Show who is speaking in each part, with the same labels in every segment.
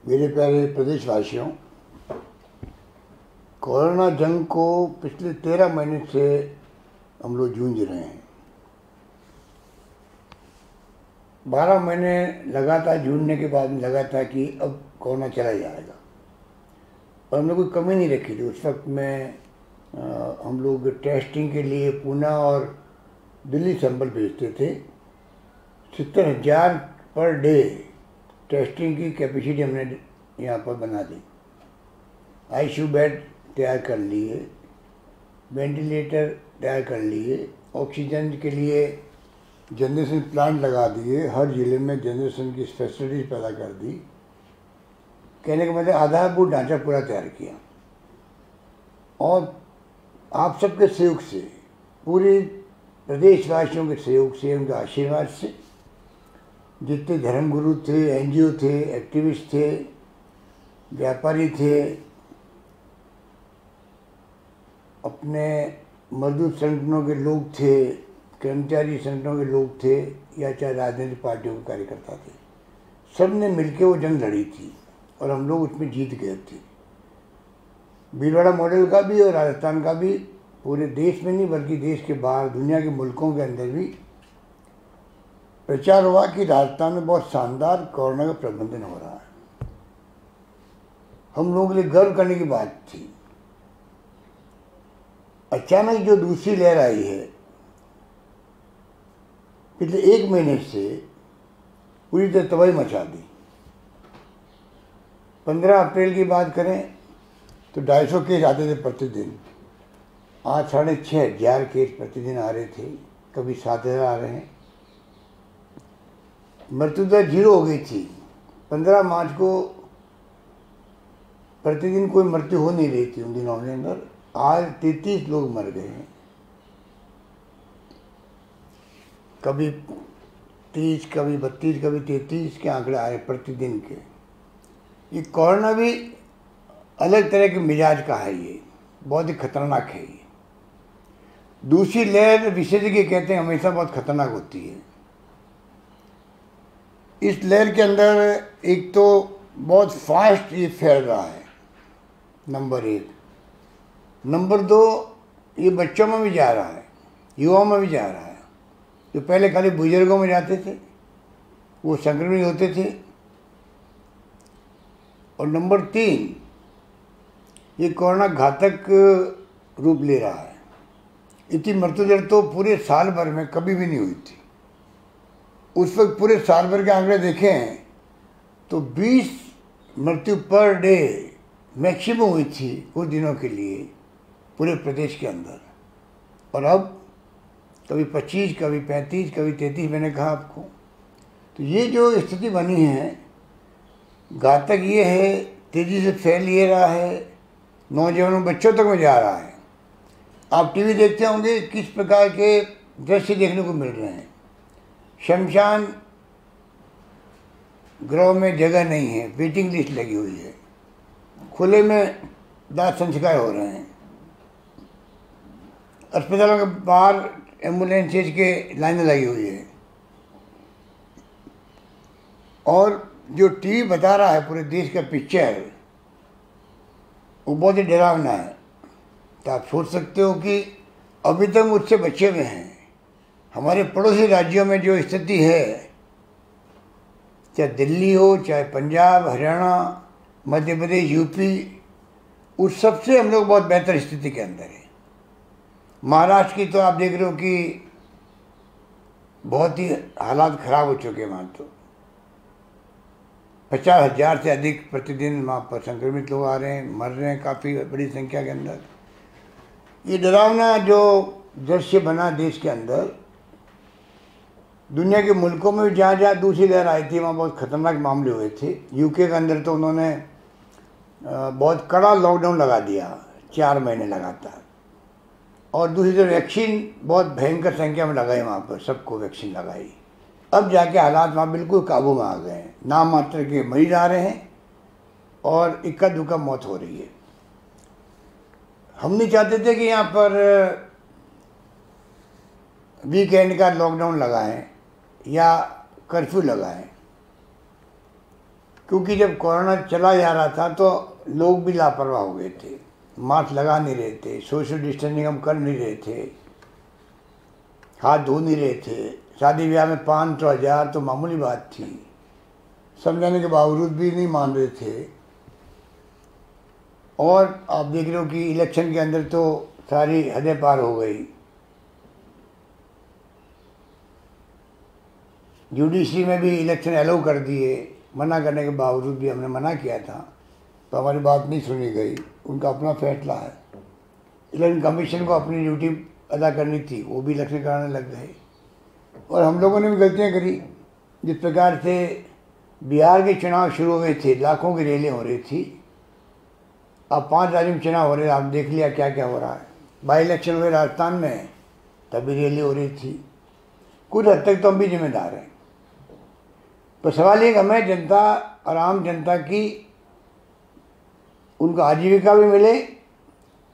Speaker 1: मेरे प्यारे प्रदेशवासियों, कोरोना जंग को पिछले 13 महीने से हम लोग जूझ रहे हैं। 12 महीने लगातार जूझने के बाद लगा था कि अब कोरोना चला जाएगा, और हमने कोई कमी नहीं रखी थी। उस वक्त में हम लोग टेस्टिंग के लिए पूना और दिल्ली सैंपल भेजते थे। 70,000 पर डे टेस्टिंग की कैपेसिटी हमने यहाँ पर बना दी। आईसीयू बेड तैयार कर लिए, वेंटिलेटर तैयार कर लिए, ऑक्सीजन के लिए जनरेशन प्लांट लगा दिए, हर ज़िले में जनरेशन की फैसिलिटीज पैदा कर दी। कहने का मतलब आधारभूत ढांचा पूरा तैयार किया, और आप सबके सहयोग से, पूरे प्रदेशवासियों के सहयोग से, उनके आशीर्वाद से, जितने धर्मगुरु थे, एनजीओ थे, एक्टिविस्ट थे, व्यापारी थे, अपने मजदूर संगठनों के लोग थे, कर्मचारी संगठनों के लोग थे, या चाहे राजनीतिक पार्टियों के कार्यकर्ता थे, सब ने मिलकर वो जंग लड़ी थी और हम लोग उसमें जीत गए थे। भीलवाड़ा मॉडल का भी और राजस्थान का भी पूरे देश में नहीं बल्कि देश के बाहर, दुनिया के मुल्कों के अंदर भी प्रचार हुआ कि राजस्थान में बहुत शानदार कोरोना का प्रबंधन हो रहा है। हम लोगों के लिए गर्व करने की बात थी। अचानक जो दूसरी लहर आई है, पिछले 1 महीने से पूरी तरह तबाही मचा दी। 15 अप्रैल की बात करें तो 250 केस आते थे प्रतिदिन। आज 6,500 केस प्रतिदिन आ रहे थे, कभी 7,000 आ रहे हैं। मृत्यु दर 0 हो गई थी। 15 मार्च को प्रतिदिन कोई मृत्यु हो नहीं रही थी उन दिनों के अंदर। आज 33 लोग मर गए हैं, कभी 30, कभी 32, कभी 33 के आंकड़े आए प्रतिदिन के। ये कोरोना भी अलग तरह के मिजाज का है, ये बहुत ही खतरनाक है। ये दूसरी लहर विशेषज्ञ कहते हैं हमेशा बहुत खतरनाक होती है। इस लहर के अंदर एक तो बहुत फास्ट ये फैल रहा है, नंबर 1। नंबर 2, ये बच्चों में भी जा रहा है, युवाओं में भी जा रहा है। जो पहले खाली बुजुर्गों में जाते थे वो संक्रमित होते थे। और नंबर 3, ये कोरोना घातक रूप ले रहा है। इतनी मृत्यु दर तो पूरे साल भर में कभी भी नहीं हुई थी। उस वक्त पूरे साल भर के आंकड़े देखें तो 20 मृत्यु पर डे मैक्सिमम हुई थी कुछ दिनों के लिए पूरे प्रदेश के अंदर। और अब कभी 25, कभी 35, कभी 33, मैंने कहा आपको। तो ये जो स्थिति बनी है, घातक ये है, तेज़ी से फैल ये रहा है, नौजवानों बच्चों तक में जा रहा है। आप टीवी देखते होंगे, किस प्रकार के दृश्य देखने को मिल रहे हैं। शमशान गृह में जगह नहीं है, वेटिंग लिस्ट लगी हुई है। खुले में दाह संस्कार हो रहे हैं। अस्पतालों के बाहर एम्बुलेंसेज के लाइनें लगी हुई है। और जो टीवी बता रहा है पूरे देश का पिक्चर, वो बहुत ही डरावना है। तो आप सोच सकते हो कि अभी तक मुझसे बचे हुए हैं। हमारे पड़ोसी राज्यों में जो स्थिति है, चाहे दिल्ली हो, चाहे पंजाब, हरियाणा, मध्य प्रदेश, यूपी, उस सबसे हम लोग बहुत बेहतर स्थिति के अंदर है। महाराष्ट्र की तो आप देख रहे हो कि बहुत ही हालात खराब हो चुके हैं। वहाँ तो 50,000 से अधिक प्रतिदिन वहाँ पर संक्रमित लोग आ रहे हैं, मर रहे हैं काफ़ी बड़ी संख्या के अंदर। ये डरावना जो दृश्य बना देश के अंदर, दुनिया के मुल्कों में भी जहाँ जहाँ दूसरी लहर आई थी वहाँ बहुत ख़तरनाक मामले हुए थे। यूके के अंदर तो उन्होंने बहुत कड़ा लॉकडाउन लगा दिया 4 महीने लगातार। और दूसरी तरफ वैक्सीन बहुत भयंकर संख्या में लगाई, वहाँ पर सबको वैक्सीन लगाई। अब जाके हालात वहाँ बिल्कुल काबू में आ गए हैं। नाम मात्र के मरीज आ रहे हैं और इक्का दुक्का मौत हो रही है। हम नहीं चाहते थे कि यहाँ पर वीकेंड का लॉकडाउन लगाएं या कर्फ्यू लगाएं। क्योंकि जब कोरोना चला जा रहा था तो लोग भी लापरवाह हो गए थे, मास्क लगा नहीं रहे थे, सोशल डिस्टेंसिंग हम कर नहीं रहे थे, हाथ धो नहीं रहे थे। शादी ब्याह में 500-1000 तो मामूली बात थी, समझाने के बावजूद भी नहीं मान रहे थे। और आप देख रहे हो कि इलेक्शन के अंदर तो सारी हदें पार हो गई। जुडिशरी में भी इलेक्शन अलाउ कर दिए, मना करने के बावजूद भी हमने मना किया था तो हमारी बात नहीं सुनी गई। उनका अपना फैसला है। इलेक्शन कमीशन को अपनी ड्यूटी अदा करनी थी, वो भी इलेक्शन कराने लग गए। और हम लोगों ने भी गलतियाँ करी। जिस प्रकार से बिहार के चुनाव शुरू हुए थे, लाखों की रैलियाँ हो रही थी। अब 5 राज्यों में चुनाव हो रहे, आप देख लिया क्या क्या हो रहा है। बाई इलेक्शन हुए राजस्थान में, तभी रैली हो रही थी। कुछ हद तक तो हम भी जिम्मेदार हैं। तो सवाल ये कि हमें जनता और आम जनता की उनको आजीविका भी मिले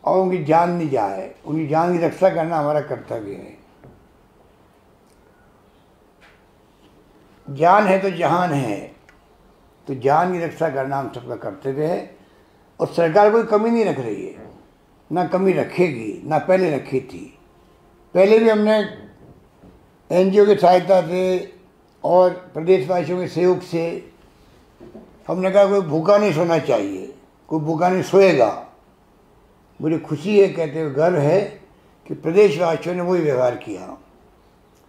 Speaker 1: और उनकी जान नहीं जाए, उनकी जान की रक्षा करना हमारा कर्तव्य है। जान है तो जहान है, तो जान की रक्षा करना हम सबका कर्तव्य है। और सरकार कोई कमी नहीं रख रही है, ना कमी रखेगी, ना पहले रखी थी। पहले भी हमने एनजीओ की सहायता से और प्रदेशवासियों के सहयोग से हमने कहा कोई भूखा नहीं सोना चाहिए, कोई भूखा नहीं सोएगा। मुझे खुशी है, कहते हुए गर्व है कि प्रदेशवासियों ने वही व्यवहार किया।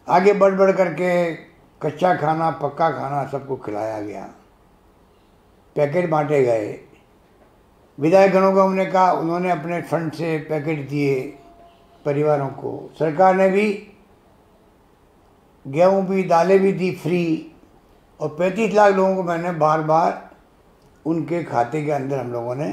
Speaker 1: आगे बढ़ बढ़ करके कच्चा खाना, पक्का खाना सबको खिलाया गया, पैकेट बांटे गए। विधायकगणों को हमने कहा, उन्होंने अपने फंड से पैकेट दिए परिवारों को। सरकार ने भी गेहूँ भी, दालें भी दी फ्री। और 35 लाख लोगों को मैंने बार बार उनके खाते के अंदर हम लोगों ने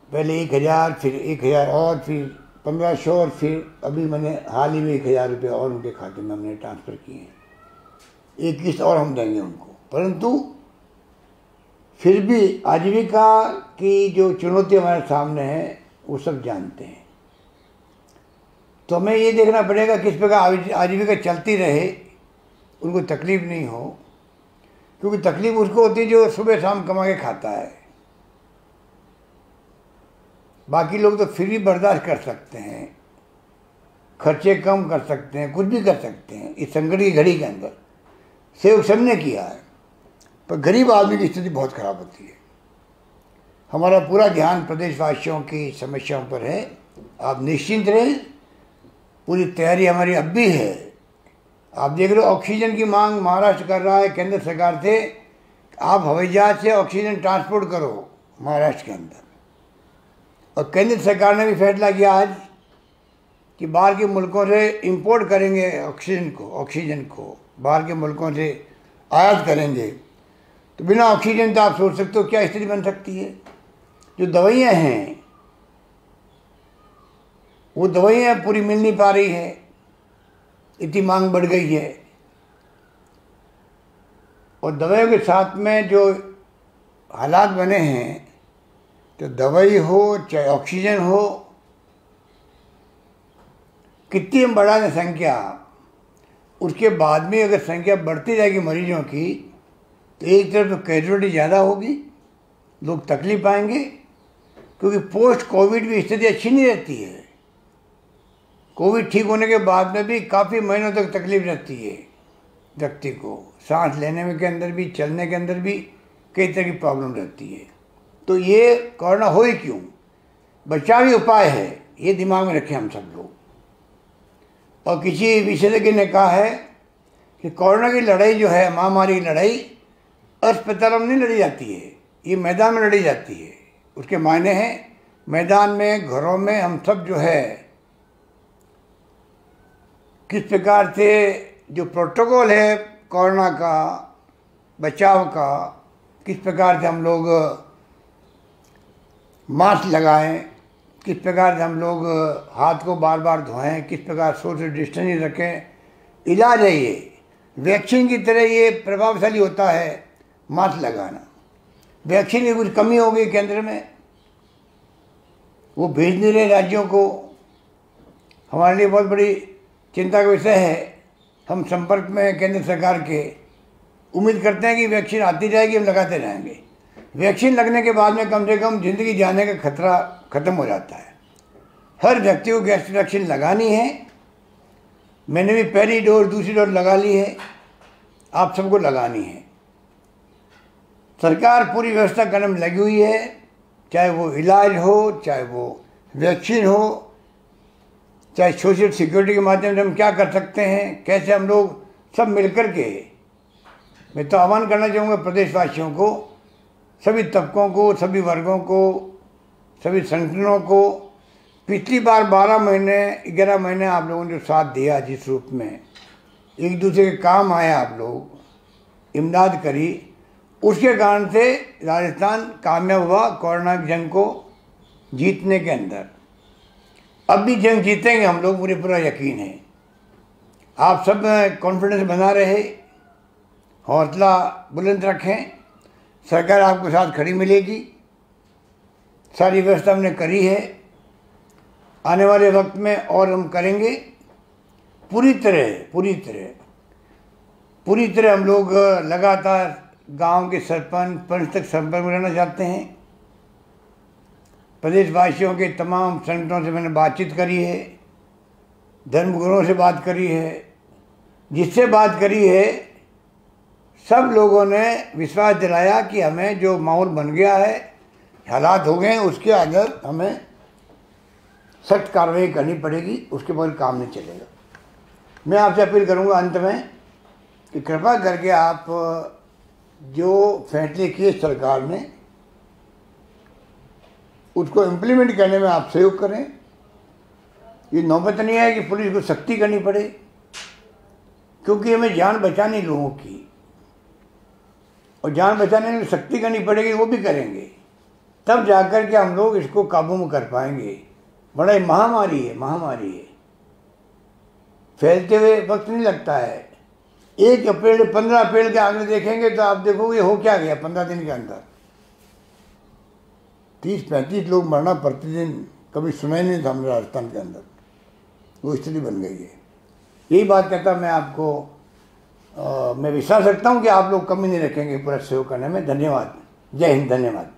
Speaker 1: पहले 1000, फिर 1000 और फिर 1500 और फिर अभी मैंने हाल ही में 1000 रुपये और उनके खाते में हमने ट्रांसफ़र किए हैं। एक किस्त और हम देंगे उनको। परंतु फिर भी आजीविका की जो चुनौती हमारे सामने है वो सब जानते हैं। तो हमें ये देखना पड़ेगा किस प्रकार आजीविका चलती रहे, उनको तकलीफ़ नहीं हो। क्योंकि तकलीफ़ उसको होती है जो सुबह शाम कमा के खाता है। बाकी लोग तो फिर भी बर्दाश्त कर सकते हैं, खर्चे कम कर सकते हैं, कुछ भी कर सकते हैं इस संकट की घड़ी के अंदर। सहयोग सबने किया है, पर गरीब आदमी की स्थिति बहुत खराब होती है। हमारा पूरा ध्यान प्रदेशवासियों की समस्याओं पर है। आप निश्चिंत रहें, पूरी तैयारी हमारी अब भी है। आप देख रहे हो ऑक्सीजन की मांग महाराष्ट्र कर रहा है केंद्र सरकार से। आप हवाई जहाज से ऑक्सीजन ट्रांसपोर्ट करो महाराष्ट्र के अंदर। और केंद्र सरकार ने भी फैसला किया आज कि बाहर के मुल्कों से इंपोर्ट करेंगे ऑक्सीजन को बाहर के मुल्कों से आयात करेंगे। तो बिना ऑक्सीजन तो आप सोच सकते हो क्या स्थिति बन सकती है। जो दवाइयाँ हैं वो दवाइयाँ पूरी मिल नहीं पा रही है, इतनी मांग बढ़ गई है। और दवाइयों के साथ में जो हालात बने हैं, तो दवाई हो चाहे ऑक्सीजन हो, कितनी हम बढ़ा दें संख्या, उसके बाद में अगर संख्या बढ़ती जाएगी मरीजों की, तो एक तरफ तो कैजुअलिटी ज़्यादा होगी, लोग तकलीफ पाएंगे। क्योंकि पोस्ट कोविड भी स्थिति अच्छी नहीं रहती है। कोविड ठीक होने के बाद में भी काफ़ी महीनों तक तकलीफ रहती है व्यक्ति को, सांस लेने में के अंदर भी, चलने के अंदर भी कई तरह की प्रॉब्लम रहती है। तो ये कोरोना हो ही क्यों, बचावी उपाय है, ये दिमाग में रखें हम सब लोग। और किसी विशेषज्ञ ने कहा है कि कोरोना की लड़ाई जो है, महामारी की लड़ाई अस्पतालों में नहीं लड़ी जाती है, ये मैदान में लड़ी जाती है। उसके मायने हैं मैदान में, घरों में हम सब जो है किस प्रकार से जो प्रोटोकॉल है कोरोना का बचाव का, किस प्रकार से हम लोग मास्क लगाएं, किस प्रकार से हम लोग हाथ को बार बार धोएं, किस प्रकार सोशल डिस्टेंसिंग रखें। इलाज है ये, वैक्सीन की तरह ये प्रभावशाली होता है मास्क लगाना। वैक्सीन की कुछ कमी हो गई केंद्र में, वो भेज नहीं रहे राज्यों को। हमारे लिए बहुत बड़ी चिंता का विषय है। हम संपर्क में केंद्र सरकार के, उम्मीद करते हैं कि वैक्सीन आती जाएगी, हम लगाते रहेंगे। वैक्सीन लगने के बाद में कम से कम ज़िंदगी जाने का खतरा ख़त्म हो जाता है। हर व्यक्ति को वैक्सीन लगानी है। मैंने भी पहली डोज दूसरी डोज लगा ली है, आप सबको लगानी है। सरकार पूरी व्यवस्था करने में लगी हुई है, चाहे वो इलाज हो, चाहे वो वैक्सीन हो, चाहे सोशल सिक्योरिटी के माध्यम से हम क्या कर सकते हैं, कैसे हम लोग सब मिलकर के। मैं तो आह्वान करना चाहूँगा प्रदेशवासियों को, सभी तबकों को, सभी वर्गों को, सभी संगठनों को। पिछली बार 12 महीने 11 महीने आप लोगों ने जो साथ दिया, जिस रूप में एक दूसरे के काम आए, आप लोग इमदाद करी, उसके कारण से राजस्थान कामयाब हुआ कोरोना की जंग को जीतने के अंदर। अब भी जंग जीतेंगे हम लोग, मुझे पूरा यकीन है। आप सब कॉन्फिडेंस बना रहे, हौसला बुलंद रखें, सरकार आपके साथ खड़ी मिलेगी। सारी व्यवस्था हमने करी है, आने वाले वक्त में और हम करेंगे। पूरी तरह हम लोग लगातार गांव के सरपंच पंच तक संपर्क में रहना चाहते हैं। प्रदेशवासियों के तमाम संगठनों से मैंने बातचीत करी है, धर्मगुरुओं से बात करी है, जिससे बात करी है सब लोगों ने विश्वास दिलाया कि हमें जो माहौल बन गया है, हालात हो गए हैं, उसके अंदर हमें सख्त कार्रवाई करनी पड़ेगी, उसके बगैर काम नहीं चलेगा। मैं आपसे अपील करूंगा अंत में कि कृपा करके आप जो फैसले किए सरकार ने, उसको इम्प्लीमेंट करने में आप सहयोग करें। ये नौबत नहीं है कि पुलिस को सख्ती करनी पड़े, क्योंकि हमें जान बचानी लोगों की, और जान बचाने में सख्ती करनी पड़ेगी, वो भी करेंगे, तब जाकर के हम लोग इसको काबू में कर पाएंगे। बड़ा ही महामारी है, फैलते हुए वक्त नहीं लगता है। 1 अप्रैल 15 अप्रैल के आगे देखेंगे तो आप देखोगे हो क्या गया 15 दिन के अंदर। 30-35 लोग मरना प्रतिदिन, कभी सुना ही नहीं था हमारे राजस्थान के अंदर, वो स्थिति बन गई है। यही बात कहता मैं आपको, मैं विश्वास रखता हूँ कि आप लोग कमी नहीं रखेंगे पूरा सहयोग करने में। धन्यवाद। जय हिंद। धन्यवाद।